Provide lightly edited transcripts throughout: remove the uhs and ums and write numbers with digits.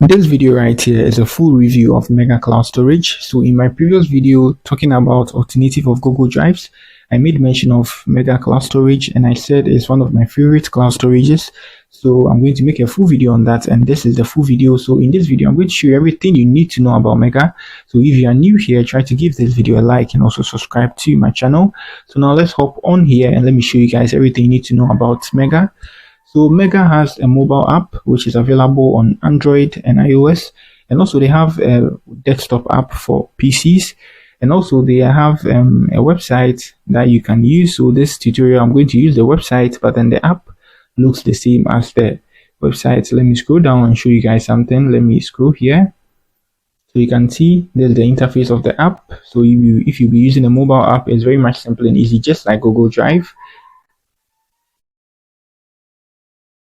This video right here is a full review of Mega Cloud Storage. So in my previous video talking about alternative of Google Drives, I made mention of Mega Cloud Storage and I said it's one of my favorite cloud storages. So I'm going to make a full video on that, and this is the full video. So in this video, I'm going to show you everything you need to know about Mega. So if you are new here, try to give this video a like and also subscribe to my channel. So now let's hop on here and let me show you guys everything you need to know about Mega. So Mega has a mobile app which is available on Android and iOS, and also they have a desktop app for PCs, and also they have a website that you can use. So this tutorial I'm going to use the website, but then the app looks the same as the website. So let me scroll down and show you guys something. Let me scroll here. So you can see there's the interface of the app. So if you be using a mobile app, it's very much simple and easy, just like Google Drive.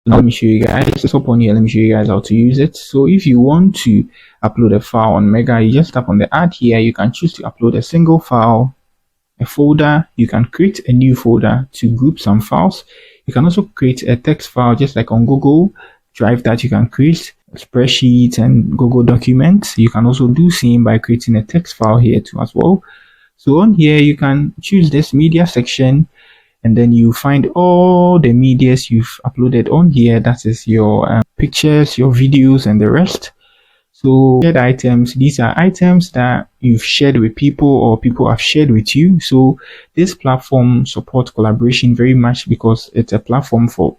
Now let me show you guys. Let's hop on here. Let me show you guys how to use it. So if you want to upload a file on Mega, you just tap on the add here. You can choose to upload a single file, a folder. You can create a new folder to group some files. You can also create a text file just like on Google Drive that you can create spreadsheets and Google Documents. You can also do same by creating a text file here too as well. So on here you can choose this media section, and then you find all the medias you've uploaded on here. That is your pictures, your videos, and the rest. So shared items, these are items that you've shared with people or people have shared with you. So this platform supports collaboration very much because it's a platform for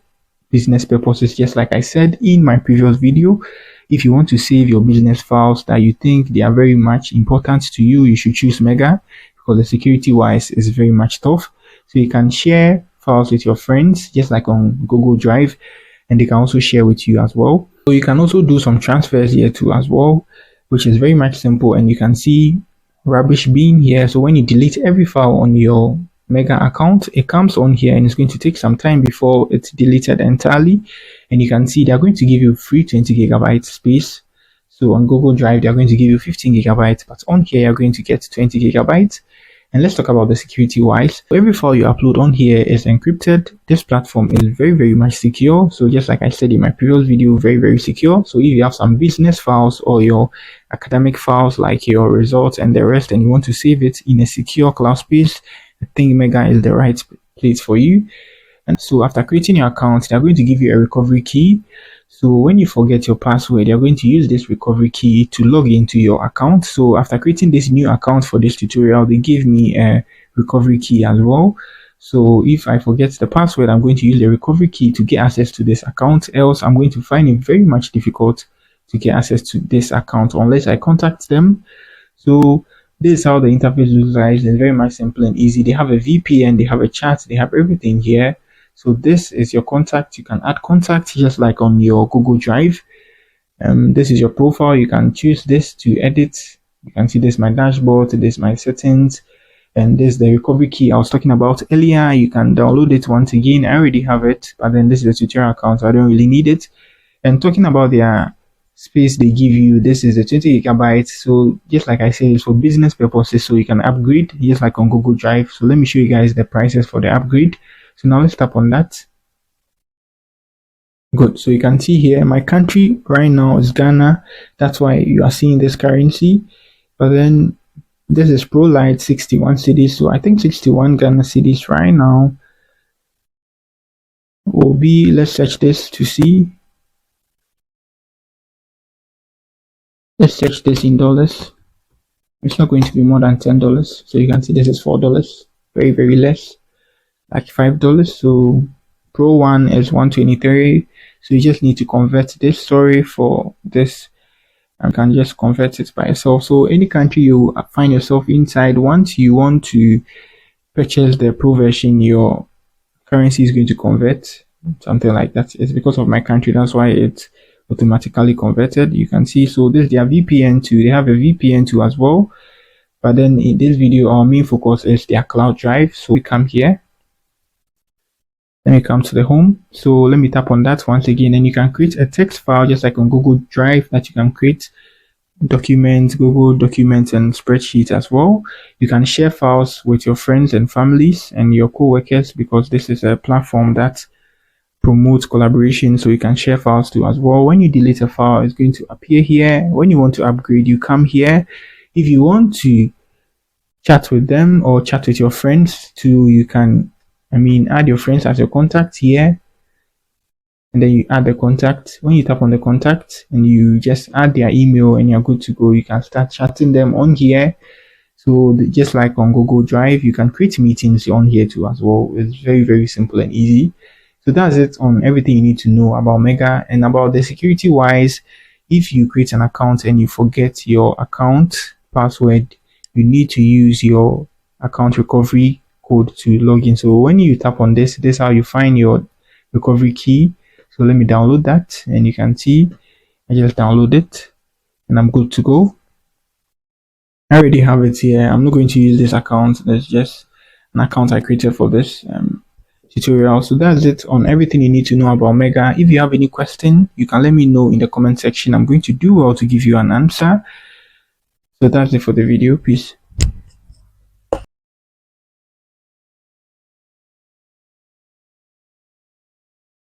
business purposes. Just like I said in my previous video, if you want to save your business files that you think they are very much important to you, you should choose Mega because the security wise is very much tough. So you can share files with your friends just like on Google Drive, and they can also share with you as well. So you can also do some transfers here too as well, which is very much simple. And you can see rubbish bin here. So when you delete every file on your Mega account, it comes on here and it's going to take some time before it's deleted entirely. And you can see they're going to give you free 20 gigabyte space. So on Google Drive, they're going to give you 15 gigabytes, but on here, you're going to get 20 gigabytes. And let's talk about the security wise. Every file you upload on here is encrypted. This platform is very much secure. So just like I said in my previous video, very secure. So if you have some business files or your academic files like your results and the rest, and you want to save it in a secure cloud space, I think Mega is the right place for you. And so after creating your account, they're going to give you a recovery key. So when you forget your password, you're going to use this recovery key to log into your account. So after creating this new account for this tutorial, they gave me a recovery key as well. So if I forget the password, I'm going to use the recovery key to get access to this account. Else, I'm going to find it very much difficult to get access to this account unless I contact them. So this is how the interface looks like. It's very much simple and easy. They have a VPN, they have a chat, they have everything here. So this is your contact. You can add contacts just like on your Google Drive. This is your profile. You can choose this to edit. You can see this my dashboard, this my settings, and this the recovery key I was talking about earlier. You can download it once again. I already have it, but then this is the tutorial account, so I don't really need it. And talking about their space they give you, this is the 20 gigabytes. So just like I said, it's for business purposes, so you can upgrade just like on Google Drive. So let me show you guys the prices for the upgrade. So now let's tap on that. Good. So you can see here my country right now is Ghana. That's why you are seeing this currency. But then this is Pro Lite 61 cedis. So I think 61 Ghana cedis right now will be, let's search this to see. Let's search this in dollars. It's not going to be more than $10. So you can see this is $4. Very less. Like $5. So Pro one is 123. So you just need to convert this. Sorry for this. You can just convert it by yourself. So any country you find yourself inside, once you want to purchase the Pro version, your currency is going to convert, something like that. It's because of my country, that's why it's automatically converted. You can see, so this is their VPN too. They have a VPN too as well. But then in this video, our main focus is their cloud drive. So we come here. Let me come to the home. So let me tap on that once again, and you can create a text file just like on Google Drive that you can create documents, Google Documents, and spreadsheets as well. You can share files with your friends and families and your co-workers because this is a platform that promote collaboration, so you can share files too as well. When you delete a file, it's going to appear here. When you want to upgrade, you come here. If you want to chat with them or chat with your friends too, you can add your friends as your contact here, and then you add the contact. When you tap on the contact and you just add their email and you're good to go, you can start chatting them on here. So just like on Google Drive, you can create meetings on here too as well. It's very, very simple and easy. So that's it on everything you need to know about Mega. And about the security wise, if you create an account and you forget your account password, you need to use your account recovery code to log in. So when you tap on this is how you find your recovery key. So let me download that, and you can see I just download it and I'm good to go. I already have it here. I'm not going to use this account. There's just an account I created for this tutorial. So that's it on everything you need to know about Mega. If you have any question, you can let me know in the comment section. I'm going to do well to give you an answer. So that's it for the video. Peace.